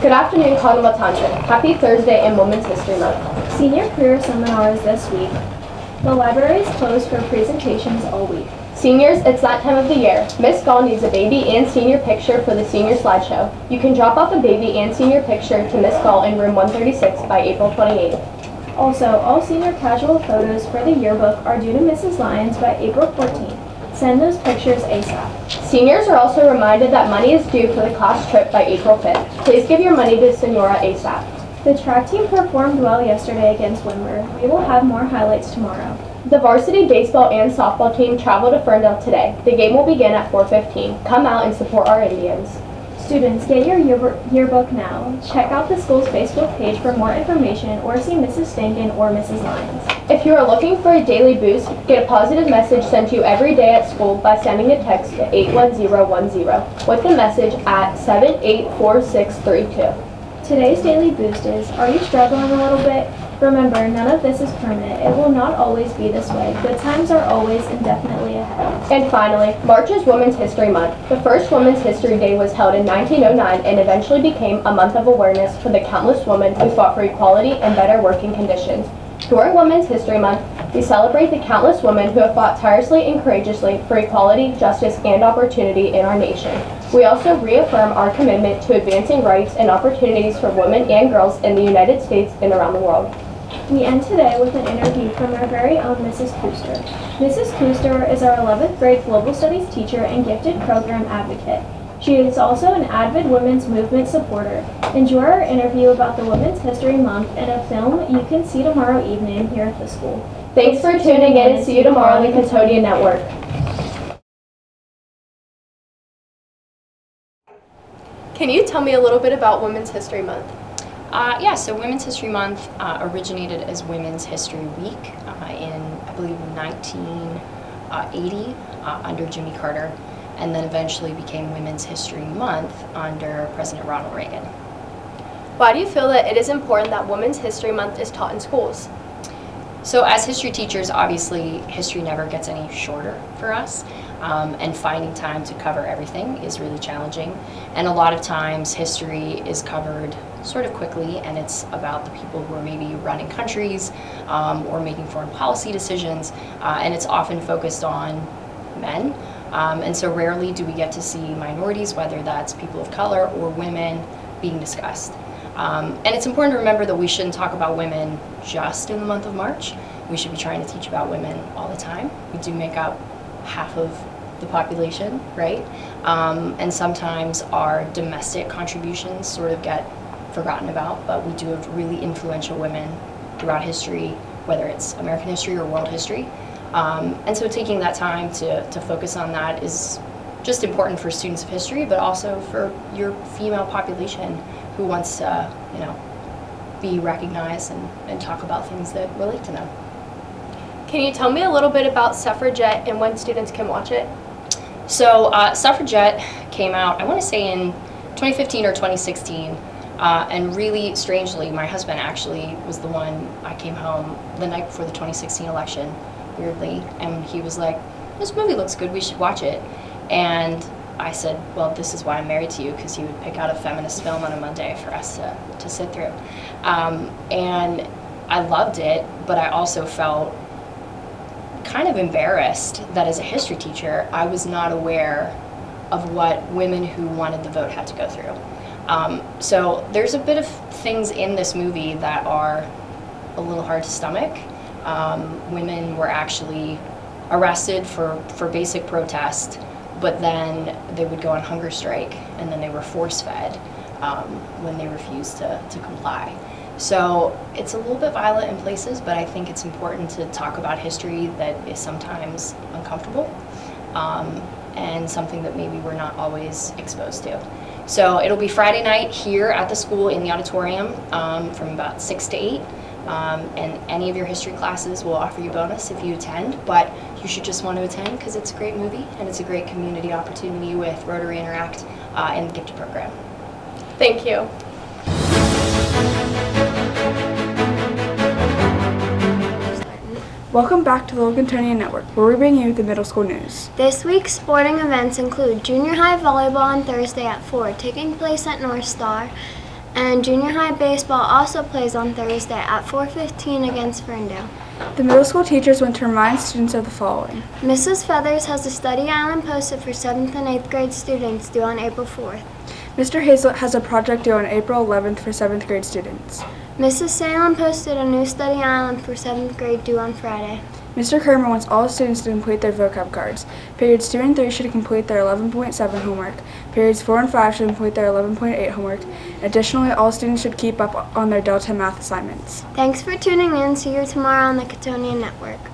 Good afternoon, Kanawatandra. Happy Thursday and Women's History Month. Senior career seminar is this week. The library is closed for presentations all week. Seniors, it's that time of the year. Miss Gall needs a baby and senior picture for the senior slideshow. You can drop off a baby and senior picture to Miss Gall in room 136 by April 28th. Also, all senior casual photos for the yearbook are due to Mrs. Lyons by April 14th. Send those pictures ASAP. Seniors are also reminded that money is due for the class trip by April 5th. Please give your money to Senora ASAP. The track team performed well yesterday against Windward. We will have more highlights tomorrow. The varsity baseball and softball team travel to Ferndale today. The game will begin at 4:15. Come out and support our Indians. Students, get your yearbook now. Check out the school's Facebook page for more information or see Mrs. Stankin or Mrs. Lyons. If you are looking for a daily boost, get a positive message sent to you every day at school by sending a text to 81010 with the message at 784632. Today's daily boost is, are you struggling a little bit? Remember, none of this is permanent. It will not always be this way. Good times are always indefinitely ahead. And finally, March is Women's History Month. The first Women's History Day was held in 1909 and eventually became a month of awareness for the countless women who fought for equality and better working conditions. During Women's History Month, we celebrate the countless women who have fought tirelessly and courageously for equality, justice, and opportunity in our nation. We also reaffirm our commitment to advancing rights and opportunities for women and girls in the United States and around the world. We end today with an interview from our very own Mrs. Kuster. Mrs. Kuster is our 11th grade global studies teacher and gifted program advocate. She is also an avid women's movement supporter. Enjoy our interview about the Women's History Month and a film you can see tomorrow evening here at the school. Thanks for tuning in and see you tomorrow on the Katonia Network. Can you tell me a little bit about Women's History Month? So Women's History Month originated as Women's History Week in, I believe, 1980 under Jimmy Carter, and then eventually became Women's History Month under President Ronald Reagan. Why do you feel that it is important that Women's History Month is taught in schools? So as history teachers, obviously, history never gets any shorter for us, and finding time to cover everything is really challenging. And a lot of times, history is covered sort of quickly, and it's about the people who are maybe running countries or making foreign policy decisions, and it's often focused on men. And so rarely do we get to see minorities, whether that's people of color or women, being discussed. And it's important to remember that we shouldn't talk about women just in the month of March. We should be trying to teach about women all the time. We do make up half of the population, right? And sometimes our domestic contributions sort of get forgotten about, but we do have really influential women throughout history, whether it's American history or world history. And so taking that time to focus on that is just important for students of history, but also for your female population who wants to, be recognized and talk about things that relate to them. Can you tell me a little bit about Suffragette and when students can watch it? So Suffragette came out, I want to say in 2015 or 2016, and really strangely, my husband actually was the one. I came home the night before the 2016 election, weirdly, and he was like, this movie looks good, we should watch it. And I said, well, this is why I'm married to you, because you would pick out a feminist film on a Monday for us to sit through. And I loved it, but I also felt kind of embarrassed that as a history teacher, I was not aware of what women who wanted the vote had to go through. So there's a bit of things in this movie that are a little hard to stomach. Women were actually arrested for basic protest, but then they would go on hunger strike, and then they were force-fed when they refused to comply. So it's a little bit violent in places, but I think it's important to talk about history that is sometimes uncomfortable and something that maybe we're not always exposed to. So it'll be Friday night here at the school in the auditorium from about 6 to 8. And any of your history classes will offer you a bonus if you attend, but you should just want to attend because it's a great movie and it's a great community opportunity with Rotary Interact and the Gifted Program. Thank you. Welcome back to the Logantonia Network, where we bring you the middle school news. This week's sporting events include junior high volleyball on Thursday at 4, taking place at North Star, And junior high baseball also plays on Thursday at 4:15 against Ferndale. The middle school teachers want to remind students of the following. Mrs. Feathers has a study island posted for 7th and 8th grade students due on April 4th. Mr. Hazlett has a project due on April 11th for 7th grade students. Mrs. Salem posted a new study island for 7th grade due on Friday. Mr. Kramer wants all students to complete their vocab cards. Periods 2 and 3 should complete their 11.7 homework. Periods 4 and 5 should complete their 11.8 homework. Additionally, all students should keep up on their Delta math assignments. Thanks for tuning in. See you tomorrow on the Catonian Network.